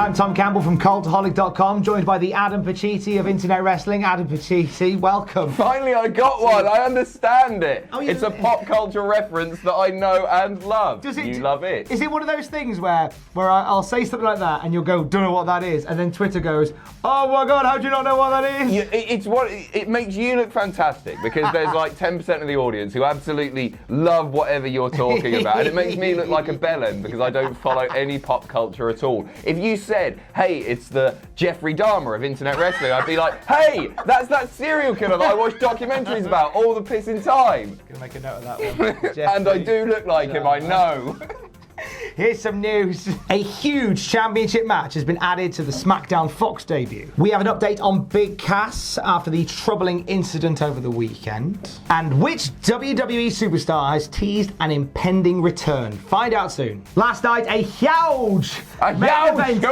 I'm Tom Campbell from Cultaholic.com, joined by the Adam Pacitti of Internet Wrestling. Adam Pacitti, welcome. Finally, I got one. I understand it. Oh, it's a pop culture reference that I know and love. You love it. Is it one of those things where I'll say something like that and you'll go, don't know what that is, and then Twitter goes, oh my God, how do you not know what that is? Yeah, it makes you look fantastic because there's like 10% of the audience who absolutely love whatever you're talking about, and it makes me look like a bellend because I don't follow any pop culture at all. If you said, hey, it's the Jeffrey Dahmer of Internet Wrestling, I'd be like, hey, that's that serial killer that I watch documentaries about all the pissing time. Gonna make a note of that one. And I do look like him, I know. Here's some news. A huge championship match has been added to the SmackDown Fox debut. We have an update on Big Cass after the troubling incident over the weekend. And which WWE superstar has teased an impending return? Find out soon. Last night, a huge event.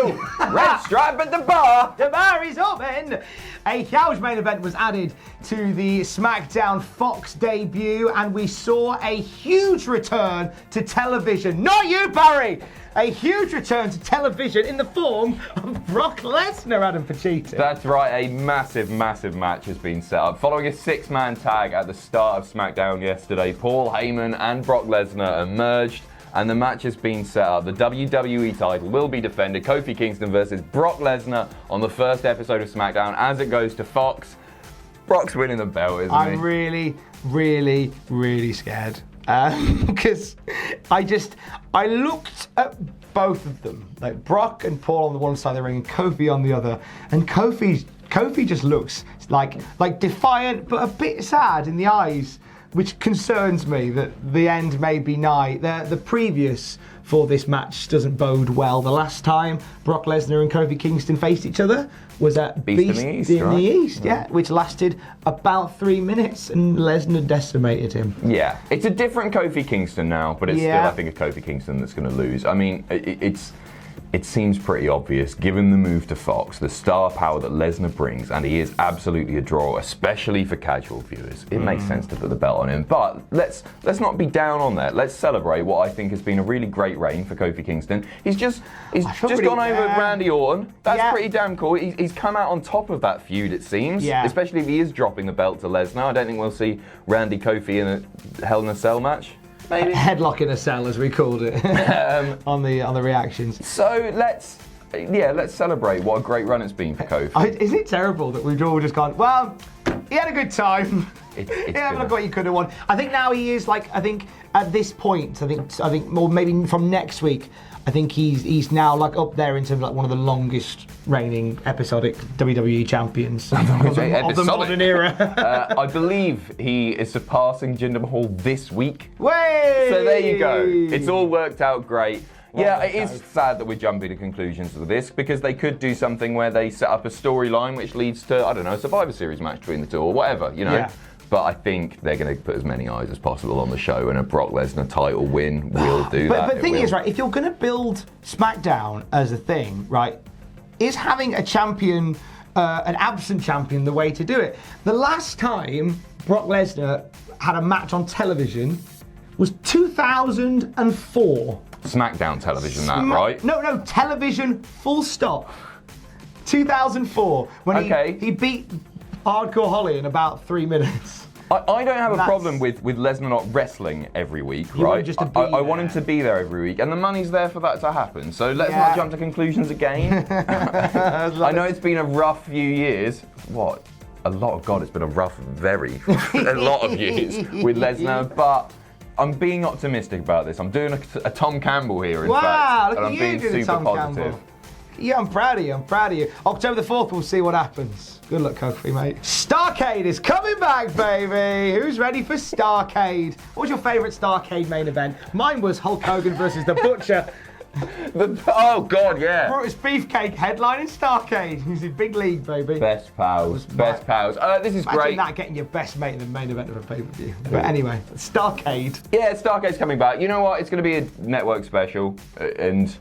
Red stripe at the bar. The bar is open. A huge main event was added to the SmackDown Fox debut, and we saw a huge return to television. Not you, Barry! A huge return to television in the form of Brock Lesnar, Adam Pacitti. That's right, a massive, massive match has been set up. Following a six-man tag at the start of SmackDown yesterday, Paul Heyman and Brock Lesnar emerged, and the match has been set up. The WWE title will be defended. Kofi Kingston versus Brock Lesnar on the first episode of SmackDown as it goes to Fox. Brock's winning the belt, isn't he? I'm really, really, really scared. Because I looked at both of them, like Brock and Paul on the one side of the ring and Kofi on the other, and Kofi just looks like defiant but a bit sad in the eyes, which concerns me that the end may be nigh. The previous for this match doesn't bode well. The last time Brock Lesnar and Kofi Kingston faced each other was at Beast in the East, which lasted about 3 minutes, and Lesnar decimated him. Yeah, it's a different Kofi Kingston now, but it's still, I think, a Kofi Kingston that's going to lose. I mean, it seems pretty obvious, given the move to Fox, the star power that Lesnar brings, and he is absolutely a draw, especially for casual viewers. It makes sense to put the belt on him, but let's not be down on that. Let's celebrate what I think has been a really great reign for Kofi Kingston. He's just gone over Randy Orton. That's pretty damn cool. He's come out on top of that feud, it seems, especially if he is dropping the belt to Lesnar. I don't think we'll see Randy Kofi in a Hell in a Cell match. Maybe. Headlock in a cell, as we called it, on the reactions. So let's celebrate what a great run it's been for Kofi. Is it terrible that we've all just gone, well, he had a good time. Look what you could have won. I think now he is I think at this point, I think more maybe from next week, I think he's now up there in terms of one of the longest reigning episodic WWE champions of the modern era. I believe he is surpassing Jinder Mahal this week. Way! So there you go. It's all worked out great. It is sad that we're jumping to conclusions with this, because they could do something where they set up a storyline which leads to, I don't know, a Survivor Series match between the two or whatever, you know. Yeah. But I think they're going to put as many eyes as possible on the show, and a Brock Lesnar title win will do that. But the thing is, right, if you're going to build SmackDown as a thing, right, is having a champion, an absent champion, the way to do it? The last time Brock Lesnar had a match on television was 2004. SmackDown television, right? No, television, full stop. 2004, when he beat Hardcore Holly in about 3 minutes. I don't have a problem with Lesnar not wrestling every week, right? I want him to be there every week, and the money's there for that to happen. So let's not jump to conclusions again. I know it's been a rough few years. What? A lot of God, it's been a rough, a lot of years with Lesnar, but I'm being optimistic about this. I'm doing a Tom Campbell here, in fact, and I'm being super positive. Yeah, I'm proud of you. October the 4th, we'll see what happens. Good luck, Kofi, mate. Starrcade is coming back, baby. Who's ready for Starrcade? What was your favourite Starrcade main event? Mine was Hulk Hogan versus The Butcher. Oh, God, yeah. Brought his beefcake headline in Starrcade. He's in big league, baby. Best pals. This is great. Imagine that, getting your best mate in the main event of a pay-per-view. But anyway, Starrcade. Yeah, Starrcade's coming back. You know what? It's going to be a network special, and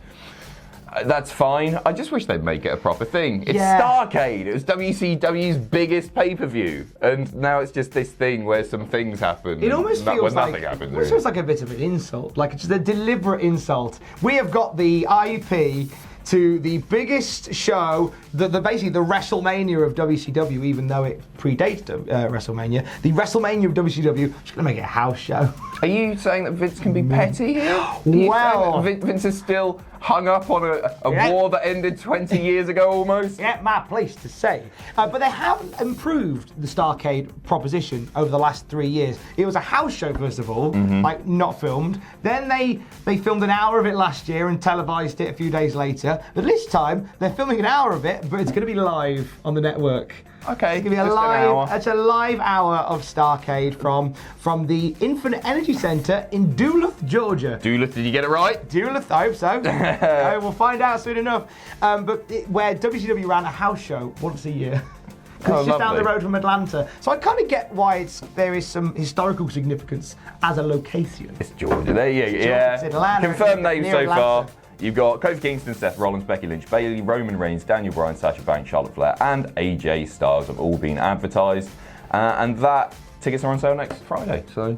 that's fine. I just wish they'd make it a proper thing. It's Starrcade. It was WCW's biggest pay-per-view, and now it's just this thing where some things happen. It almost feels like nothing happens. It feels like a bit of an insult, like it's a deliberate insult. We have got the IP to the biggest show, basically the WrestleMania of WCW, even though it predates WrestleMania. The WrestleMania of WCW, just going to make it a house show. Are you saying that Vince can be petty here? Well, Vince is still hung up on a war that ended 20 years ago almost? Yeah, my place to say. But they have improved the Starrcade proposition over the last 3 years. It was a house show, first of all, like not filmed. Then they filmed an hour of it last year and televised it a few days later. But this time, they're filming an hour of it, but it's going to be live on the network. Okay, it's going to be a live hour of Starrcade from the Infinite Energy Centre in Duluth, Georgia. Duluth, did you get it right? Duluth, I hope so. We'll find out soon enough. Where WCW ran a house show once a year. It's just down the road from Atlanta. So I kind of get why there is some historical significance as a location. It's Georgia. There you go. Yeah. Atlanta, confirmed names so Atlanta. far. You've got Kofi Kingston, Seth Rollins, Becky Lynch, Bayley, Roman Reigns, Daniel Bryan, Sasha Banks, Charlotte Flair, and AJ Styles have all been advertised. And that tickets are on sale next Friday. So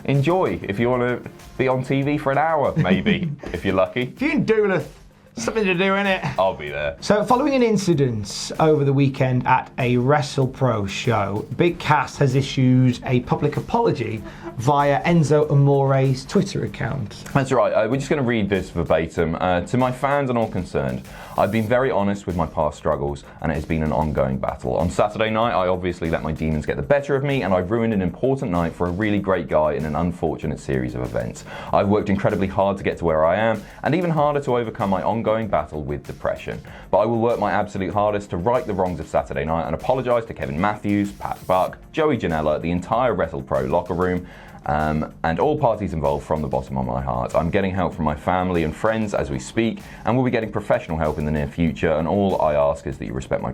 enjoy if you want to be on TV for an hour, maybe, if you're lucky. If you're in Duluth, something to do, innit? I'll be there. So, following an incident over the weekend at a WrestlePro show, Big Cass has issued a public apology via Enzo Amore's Twitter account. That's right. We're just going to read this verbatim. To my fans and all concerned, I've been very honest with my past struggles, and it has been an ongoing battle. On Saturday night, I obviously let my demons get the better of me, and I've ruined an important night for a really great guy in an unfortunate series of events. I've worked incredibly hard to get to where I am, and even harder to overcome my ongoing battle with depression. But I will work my absolute hardest to right the wrongs of Saturday night and apologise to Kevin Matthews, Pat Buck, Joey Janela, the entire WrestlePro locker room, and all parties involved from the bottom of my heart. I'm getting help from my family and friends as we speak, and we'll be getting professional help in the near future, and all I ask is that you respect my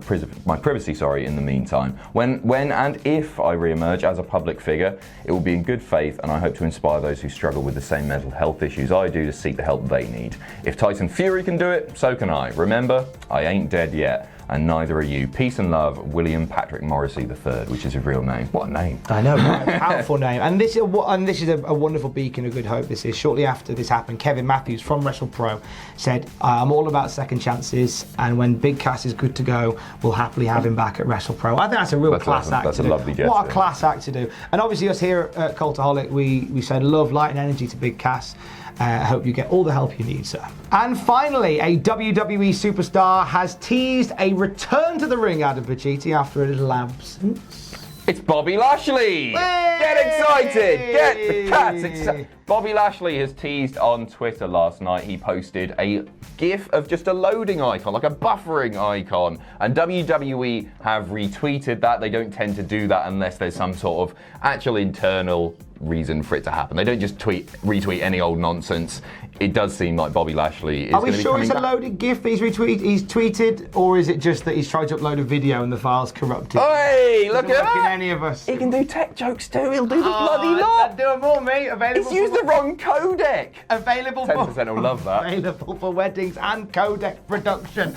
privacy in the meantime. When and if I re-emerge as a public figure, it will be in good faith, and I hope to inspire those who struggle with the same mental health issues I do to seek the help they need. If Tyson Fury can do it, so can I. Remember, I ain't dead yet. And neither are you. Peace and love, William Patrick Morrissey III, which is his real name. What a name. I know, right? A powerful name. And this is a wonderful beacon of good hope. This is shortly after this happened. Kevin Matthews from WrestlePro said, I'm all about second chances, and when Big Cass is good to go, we'll happily have him back at WrestlePro. I think that's a real class act that's to a do. lovely gesture. What a class act to do. And obviously us here at Cultaholic, we said love, light and energy to Big Cass. I hope you get all the help you need, sir. And finally, a WWE Superstar has teased a return to the ring out of Pacitti after a little absence. It's Bobby Lashley! Hey! Get excited! Get the cats excited! Bobby Lashley has teased on Twitter last night. He posted a GIF of just a loading icon, like a buffering icon. And WWE have retweeted that. They don't tend to do that unless there's some sort of actual internal reason for it to happen. They don't just retweet any old nonsense. It does seem like Bobby Lashley is going to be coming back. Are we sure it's a loaded GIF that he's tweeted, or is it just that he's tried to upload a video and the file's corrupted? Hey, look at that! Any of us. He can do tech jokes too. He'll do the bloody lot. Do them all, mate. Available. He's used the wrong codec. Available. 10% will love that. Available for weddings and codec production.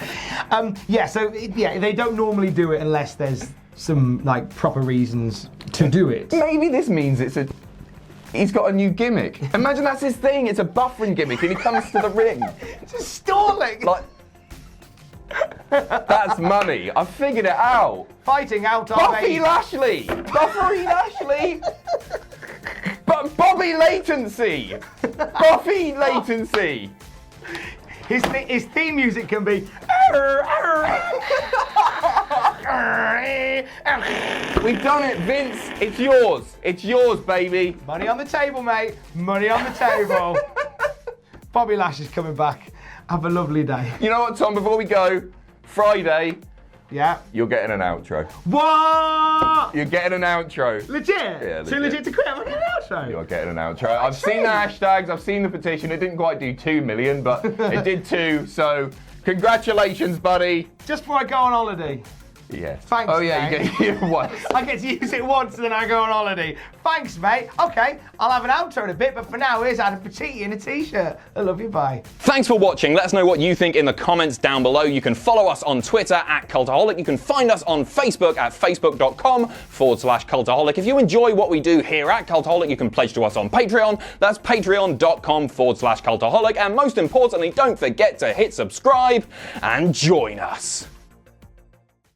They don't normally do it unless there's some proper reasons to do it. Maybe this means he's got a new gimmick. Imagine that's his thing. It's a buffering gimmick, and he comes to the ring. Just stalling. That's money. I figured it out. Fighting out of Buffy Lashley. Buffery Lashley. But Bobby Latency. Buffy Latency. His theme music can be. We've done it, Vince. It's yours. It's yours, baby. Money on the table, mate. Money on the table. Bobby Lashley's coming back. Have a lovely day. You know what, Tom? Before we go, Friday. Yeah. You're getting an outro. What? You're getting an outro. Legit? Yeah, legit. Too legit to quit. I'm getting an outro. You're getting an outro. I've seen the hashtags. I've seen the petition. It didn't quite do 2 million, but it did 2. So congratulations, buddy. Just before I go on holiday, Yes. Thanks, Oh yeah, mate. you get it once. I get to use it once and then I go on holiday. Thanks, mate. Okay, I'll have an outro in a bit, but for now, here's Adam Pacitti in a t-shirt. I love you, bye. Thanks for watching. Let us know what you think in the comments down below. You can follow us on Twitter at Cultaholic. You can find us on Facebook at facebook.com/Cultaholic. If you enjoy what we do here at Cultaholic, you can pledge to us on Patreon. That's patreon.com/Cultaholic. And most importantly, don't forget to hit subscribe and join us.